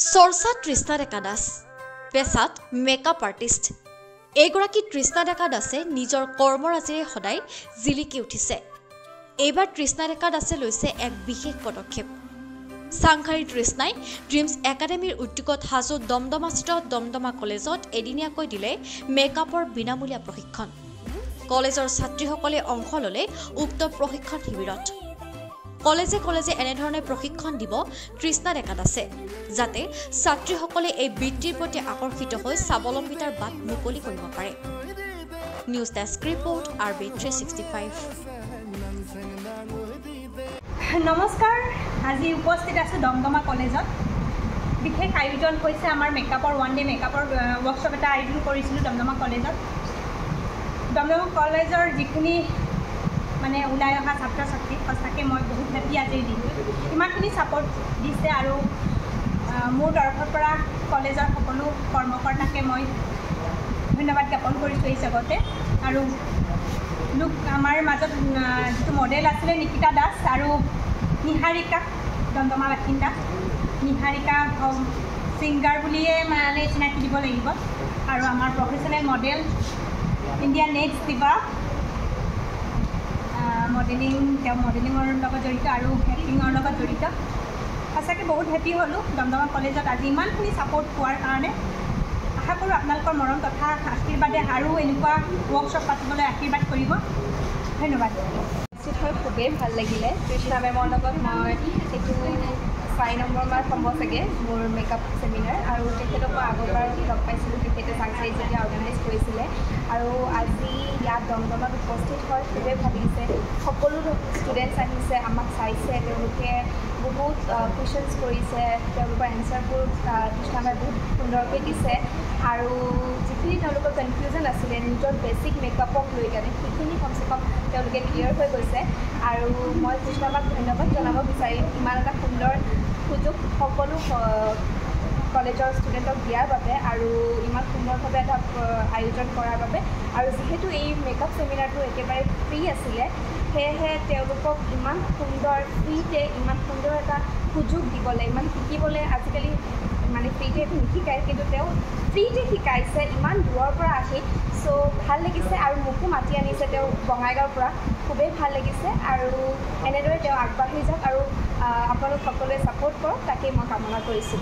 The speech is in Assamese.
চৰ্চাত তৃষ্ণা ডেকা দাস পেছাত মেকআপ আৰ্টিষ্ট এইগৰাকী তৃষ্ণা ডেকা দাসে নিজৰ কৰ্মৰাজিৰে সদায় জিলিকি উঠিছে। এইবাৰ তৃষ্ণা ডেকা দাসে লৈছে এক বিশেষ পদক্ষেপ। চাংখাৰী তৃষ্ণাই ড্ৰিমছ একাডেমীৰ উদ্যোগত হাজো দমদমাস্থিত দমদমা কলেজত এদিনীয়াকৈ দিলে মেকআপৰ বিনামূলীয়া প্ৰশিক্ষণ। কলেজৰ ছাত্ৰীসকলে অংশ ল'লে উক্ত প্ৰশিক্ষণ শিবিৰত। কলেজে কলেজে এনেধৰণে প্ৰশিক্ষণ দিব তৃষ্ণা ডেকা দাসে, যাতে ছাত্ৰীসকলে এই বৃত্তিৰ প্ৰতি আকৰ্ষিত হৈ স্বাৱলম্বিতাৰ বাট মুকলি কৰিব পাৰে। News desk report RB365। নমস্কাৰ, আজি উপস্থিত আছোঁ দমদমা কলেজত। বিশেষ আয়োজন হৈছে আমাৰ মেকআপৰ ওৱান ডে মেকআপৰ ৱৰ্কশ্বপ এটা আয়োজন কৰিছিলোঁ দমদমা কলেজত। দমদমা কলেজৰ যিখিনি ওলাই অহা ছাত্ৰ ছাত্ৰী সঁচাকৈ মই বহুত হেপী আজিৰ দিনটো। ইমানখিনি ছাপৰ্ট দিছে আৰু মোৰ তৰফৰ পৰা কলেজৰ সকলো কৰ্মকৰ্তাকে মই ধন্যবাদ জ্ঞাপন কৰিছোঁ এই জগতে। আৰু আমাৰ মাজত যিটো মডেল আছিলে নিকিতা দাস আৰু নিহাৰিকা, দমদমা বাসিন্দা নিহাৰিকা ছিংগাৰ বুলিয়ে চিনাকি দিব লাগিব। আৰু আমাৰ প্ৰফেচনেল মডেল ইণ্ডিয়ান নেক্সট দিবা তেওঁ মডেলিঙৰ লগত জড়িত আৰু এক্টিঙৰ লগত জড়িত। সঁচাকৈ বহুত হেপী হ'লোঁ দমদমা কলেজত আজি ইমানখিনি ছাপৰ্ট পোৱাৰ কাৰণে। আশা কৰোঁ আপোনালোকৰ মৰম তথা আশীৰ্বাদে আৰু এনেকুৱা ৱৰ্কশ্বপ পাতিবলৈ আশীৰ্বাদ কৰিব। ধন্যবাদ। নিশ্চিত হৈ খুবেই ভাল লাগিলে। তৃষ্ণা মেমৰ লগত মই এইটো 4 নম্বৰমান সম্ভৱ চাগে মোৰ মেকআপ ছেমিনাৰ, আৰু তেখেতক মই আগৰবাৰ লগ পাইছিলোঁ, তেখেতে চাংচাৰীত যেতিয়া অৰ্গেনাইজ কৰিছিলে। আৰু আজি ইয়াত দমদমাত উপস্থিত হৈ খুবেই ভাল লাগিছে। সকলো ষ্টুডেণ্টছ আহিছে, আমাক চাইছে, তেওঁলোকে বহুত কুৱেশ্যনছ কৰিছে, তেওঁলোকৰ এনচাৰবোৰ তৃষ্ণাবাই বহুত সুন্দৰকৈ দিছে। আৰু যিখিনি তেওঁলোকৰ কনফিউজন আছিলে নিজৰ বেছিক মেকআপক লৈ কেনে, সেইখিনি কমচে কম তেওঁলোকে ক্লিয়াৰ হৈ গৈছে। আৰু মই তৃষ্ণাবাক ধন্যবাদ জনাব বিচাৰিম ইমান এটা সুন্দৰ সুযোগ সকলো কলেজৰ ষ্টুডেণ্টক দিয়াৰ বাবে আৰু ইমান সুন্দৰভাৱে এটা আয়োজন কৰাৰ বাবে। আৰু যিহেতু এই মেকআপ ছেমিনাৰটো একেবাৰে ফ্ৰী আছিলে, সেয়েহে তেওঁলোকক ইমান সুন্দৰ ফ্ৰীতে ইমান সুন্দৰ এটা সুযোগ দিবলৈ, ইমান শিকিবলৈ। আজিকালি ফ্ৰীতে একো নিশিকায়, কিন্তু তেওঁ ফ্ৰীতে শিকাইছে ইমান দূৰৰ পৰা আহি। চ' ভাল লাগিছে আৰু মোকো মাতি আনিছে তেওঁ বঙাইগাঁৱৰ পৰা, খুবেই ভাল লাগিছে। আৰু এনেদৰে তেওঁ আগবাঢ়ি যাওক আৰু আপোনালোক সকলোৱে ছাপোৰ্ট কৰক, তাকেই মই কামনা কৰিছোঁ।